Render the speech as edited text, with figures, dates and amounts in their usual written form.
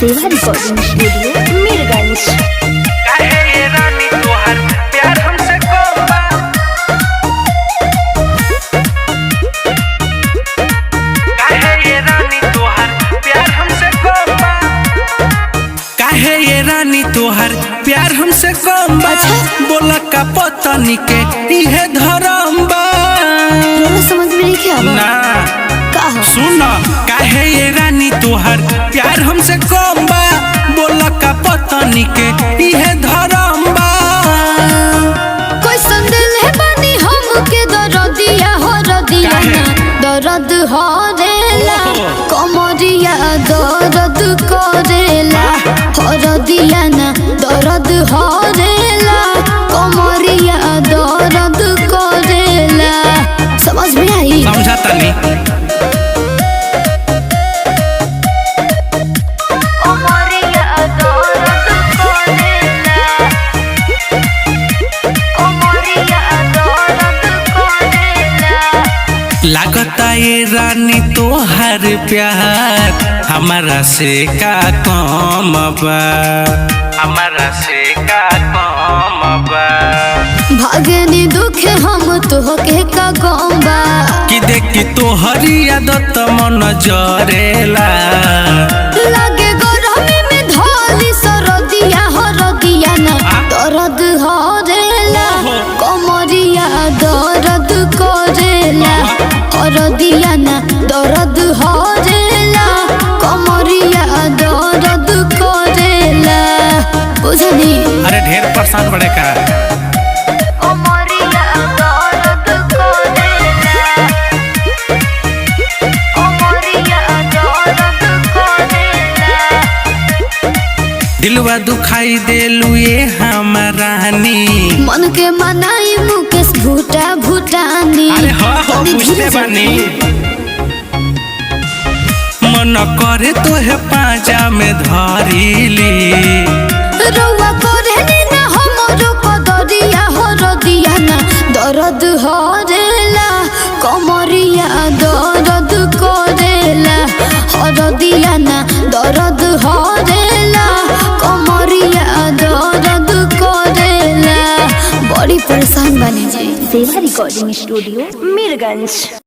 सेवा recording studio Mirganj. काहे ये रानी तोहार प्यार हमसे कम बा। काहे ये रानी तोहार प्यार हमसे कम बा। काहे ये रानी तोहार प्यार हमसे कम बा। बोला का पतनी के इहे धरम बा। समझ में नहीं क्या ना सुन काहे ये रानी तोहार प्यार हमसे कम बा। बोला का पतनी के इहे धरम बा। कोई संदेह है बानी हमके दर्दिया हो रदिया ना दर्द हो रेला कमरिया दर्द करेला हो रदिया ना दर्द हो रेला कमरिया दर्द करेला। समझ में आई? समझा तनी लागता ये रानी तोहर प्यार हमारा से का कम बा। हमारा से का कम बा। भागनी दुख हम तोहके का गम्बा कि देखी तोहरी आदत मन जरेला। लागे गरमी में धोली सरदिया हो रदिया ना दर्द हो रेला कमरिया दर्द करेला हो रदिया ना दर्द हो रेला कमरिया दर्द करेला। बुझनी? अरे ढेर परेशान पड़े का। दिलवा दुखाई देलू ये हमारानी मन के मनाई मुकेश भूटा भूटानी। अरे हो बुझते बानी मन करे तो है पाजा में धरीली। रउआ करे नी ना हमरो कदरिया हो रदिया ना दर्द हो रेला कमरिया दर्द करेला हो रदिया ना दर्द हो रेला कमरिया दर्द करेला। बड़ी परेशान बनी जी। सेवा रिकॉर्डिंग स्टूडियो मीरगंज।